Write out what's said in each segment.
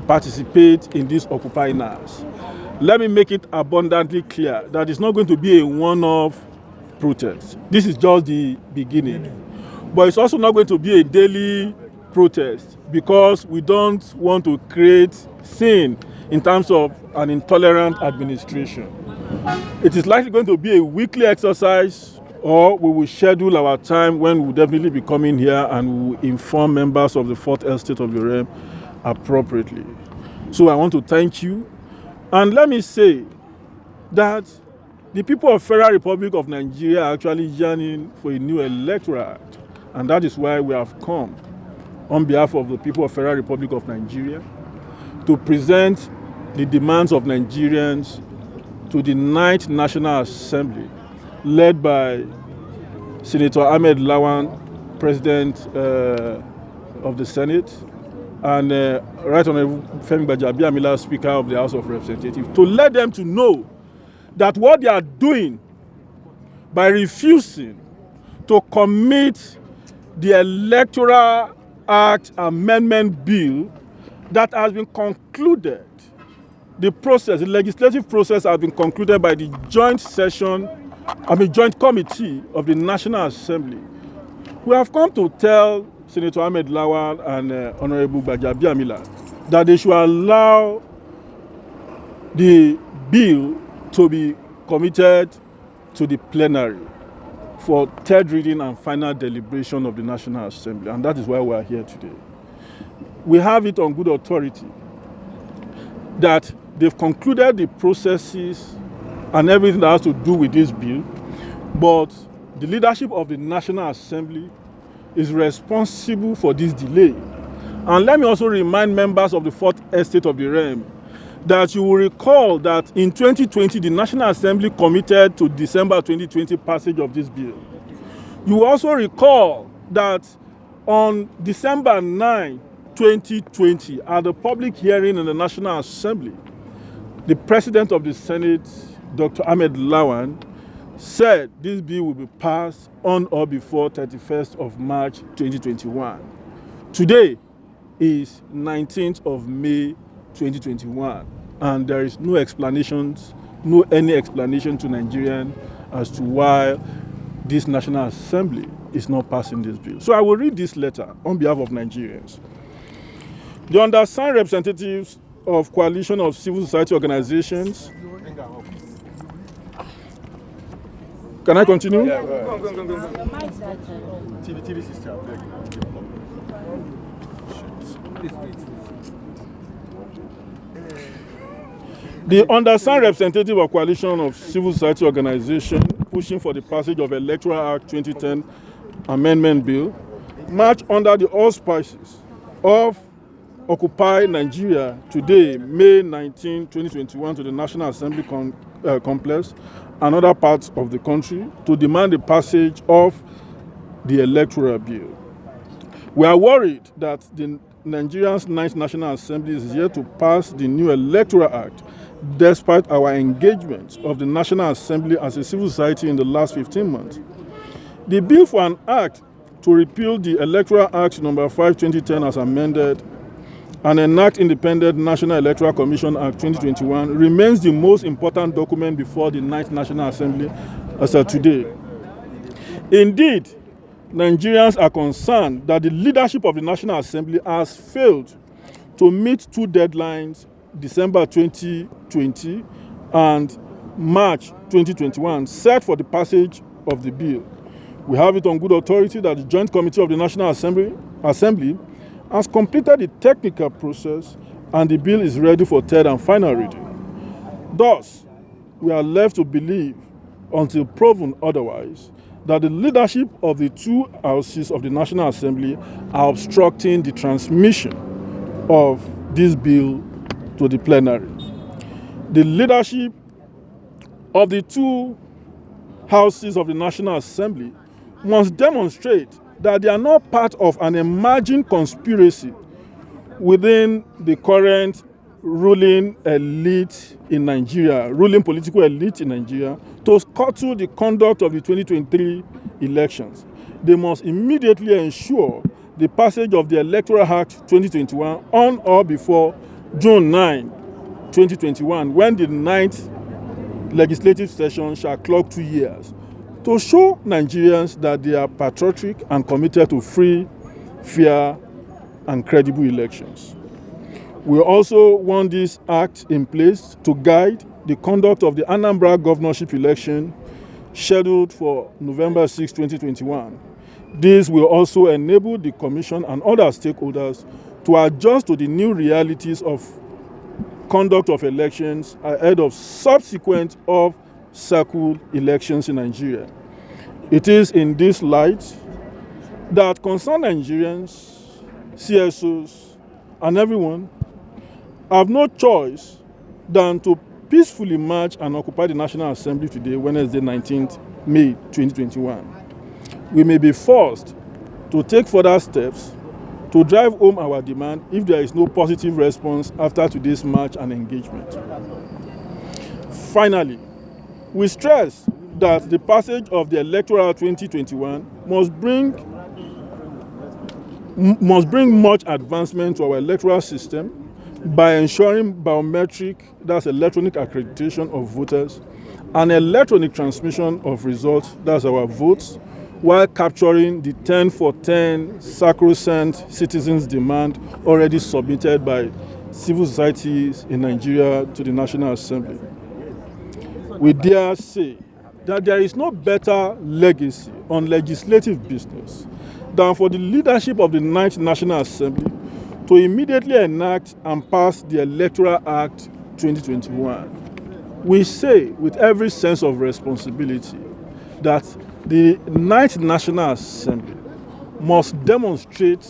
to participate in this Occupy NASS. Let me make it abundantly clear that it's not going to be a one-off protest. This is just the beginning. But it's also not going to be a daily protest because we don't want to create sin in terms of an intolerant administration. It is likely going to be a weekly exercise, or we will schedule our time when we'll definitely be coming here and we will inform members of the Fourth Estate of the realm appropriately. So I want to thank you. And let me say that the people of Federal Republic of Nigeria are actually yearning for a new electoral act. And that is why we have come on behalf of the people of Federal Republic of Nigeria to present the demands of Nigerians to the 9th National Assembly, led by Senator Ahmed Lawan, President of the Senate, and Right Honorable Femi Gbajabiamila, Speaker of the House of Representatives, to let them to know that what they are doing by refusing to commit the Electoral Act Amendment Bill that has been concluded, the legislative process has been concluded by the joint committee of the National Assembly. We have come to tell Senator Ahmed Lawan and Honorable Gbajabiamila that they should allow the bill to be committed to the plenary for third reading and final deliberation of the National Assembly, and that is why we are here today. We have it on good authority that they've concluded the processes and everything that has to do with this bill, but the leadership of the National Assembly is responsible for this delay. And let me also remind members of the Fourth Estate of the realm that you will recall that in 2020, the National Assembly committed to December 2020 passage of this bill. You will also recall that on December 9, 2020, at the public hearing in the National Assembly, the President of the Senate, Dr. Ahmed Lawan, said this bill will be passed on or before 31st of March 2021. Today is 19th of May 2021, and there is no any explanation to Nigerians as to why this National Assembly is not passing this bill. So I will read this letter on behalf of Nigerians. The undersigned representatives of Coalition of Civil Society Organizations. Can I continue? Yeah, go. TV sister. The undersigned representative of Coalition of Civil Society Organizations pushing for the passage of Electoral Act 2010 Amendment Bill march under the auspices of Occupy Nigeria today, May 19, 2021, to the National Assembly complex and other parts of the country to demand the passage of the Electoral Bill. We are worried that the Nigeria's 9th National Assembly is yet to pass the new Electoral Act, despite our engagement of the National Assembly as a civil society in the last 15 months. The bill for an act to repeal the Electoral Act No. 5, 2010 as amended and enact Independent National Electoral Commission Act 2021 remains the most important document before the 9th National Assembly as of today. Indeed, Nigerians are concerned that the leadership of the National Assembly has failed to meet two deadlines, December 2020 and March 2021, set for the passage of the bill. We have it on good authority that the Joint Committee of the National Assembly has completed the technical process and the bill is ready for third and final reading. Thus, we are left to believe, until proven otherwise, that the leadership of the two houses of the National Assembly are obstructing the transmission of this bill to the plenary. The leadership of the two houses of the National Assembly must demonstrate that they are not part of an emerging conspiracy within the current ruling elite in Nigeria, ruling political elite in Nigeria, to scuttle the conduct of the 2023 elections. They must immediately ensure the passage of the Electoral Act 2021 on or before June 9, 2021, when the 9th legislative session shall clock 2 years, to show Nigerians that they are patriotic and committed to free, fair, and credible elections. We also want this act in place to guide the conduct of the Anambra governorship election scheduled for November 6, 2021. This will also enable the Commission and other stakeholders to adjust to the new realities of conduct of elections ahead of subsequent off-cycle elections in Nigeria. It is in this light that concerned Nigerians, CSOs, and everyone have no choice than to peacefully march and occupy the National Assembly today, Wednesday, 19th May 2021. We may be forced to take further steps to drive home our demand if there is no positive response after today's march and engagement. Finally, we stress that the passage of the Electoral 2021 must bring much advancement to our electoral system by ensuring biometric, that's electronic accreditation of voters, and electronic transmission of results, that's our votes, while capturing the 10 for 10 sacrosanct citizens' demand already submitted by civil societies in Nigeria to the National Assembly. We dare say that there is no better legacy on legislative business than for the leadership of the 9th National Assembly to immediately enact and pass the Electoral Act 2021. We say with every sense of responsibility that the 9th National Assembly must demonstrate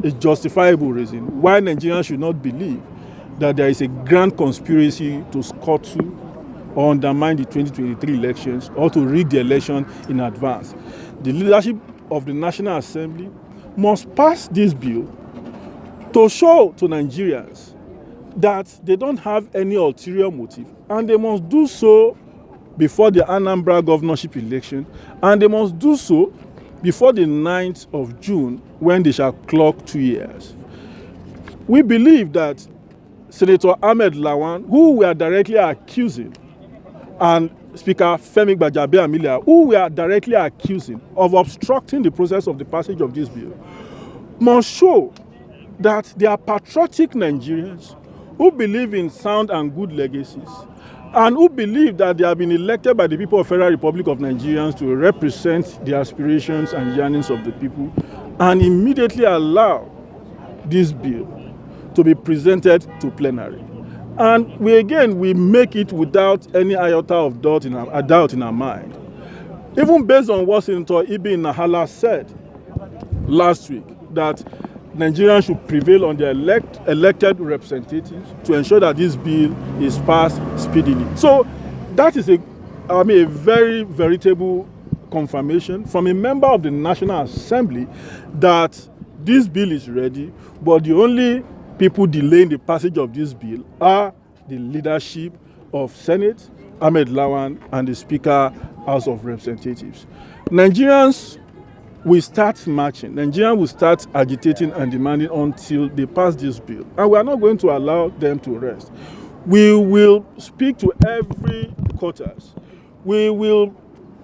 a justifiable reason why Nigerians should not believe that there is a grand conspiracy to scuttle or undermine the 2023 elections or to rig the election in advance. The leadership of the National Assembly must pass this bill to show to Nigerians that they don't have any ulterior motive, and they must do so before the Anambra governorship election, and they must do so before the 9th of June, when they shall clock 2 years. We believe that Senator Ahmed Lawan, who we are directly accusing, and Speaker Femi Gbajabiamila, who we are directly accusing of obstructing the process of the passage of this bill, must show that they are patriotic Nigerians who believe in sound and good legacies, and who believe that they have been elected by the people of Federal Republic of Nigerians to represent the aspirations and yearnings of the people, and immediately allow this bill to be presented to plenary. And we make it without any iota of doubt in our mind. Even based on what Senator Ibi Nahala said last week, that Nigerians should prevail on their elected representatives to ensure that this bill is passed speedily. So that is a very veritable confirmation from a member of the National Assembly that this bill is ready, but the only people delaying the passage of this bill are the leadership of Senate, Ahmed Lawan, and the Speaker, House of Representatives. Nigerians will start marching. Nigerians will start agitating and demanding until they pass this bill. And we are not going to allow them to rest. We will speak to every quarters. We will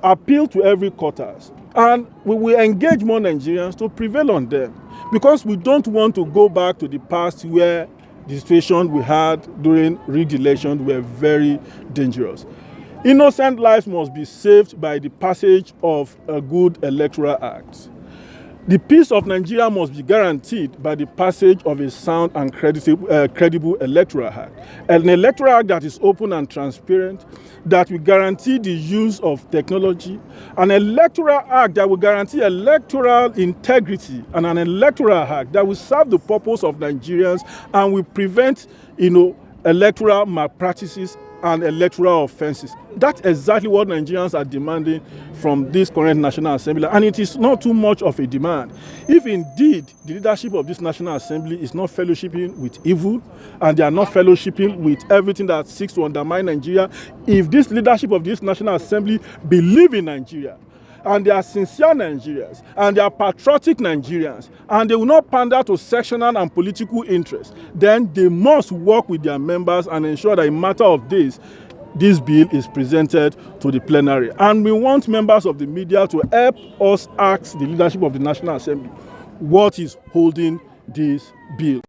appeal to every quarters. And we will engage more Nigerians to prevail on them. Because we don't want to go back to the past where the situation we had during rigged elections were very dangerous. Innocent lives must be saved by the passage of a good electoral act. The peace of Nigeria must be guaranteed by the passage of a sound and credible electoral act. An electoral act that is open and transparent, that will guarantee the use of technology, an electoral act that will guarantee electoral integrity, and an electoral act that will serve the purpose of Nigerians and will prevent, electoral malpractices and electoral offenses. That's exactly what Nigerians are demanding from this current National Assembly, and it is not too much of a demand. If indeed the leadership of this National Assembly is not fellowshipping with evil, and they are not fellowshipping with everything that seeks to undermine Nigeria, if this leadership of this National Assembly believe in Nigeria, and they are sincere Nigerians, and they are patriotic Nigerians, and they will not pander to sectional and political interests, then they must work with their members and ensure that in a matter of days, this bill is presented to the plenary. And we want members of the media to help us ask the leadership of the National Assembly what is holding this bill.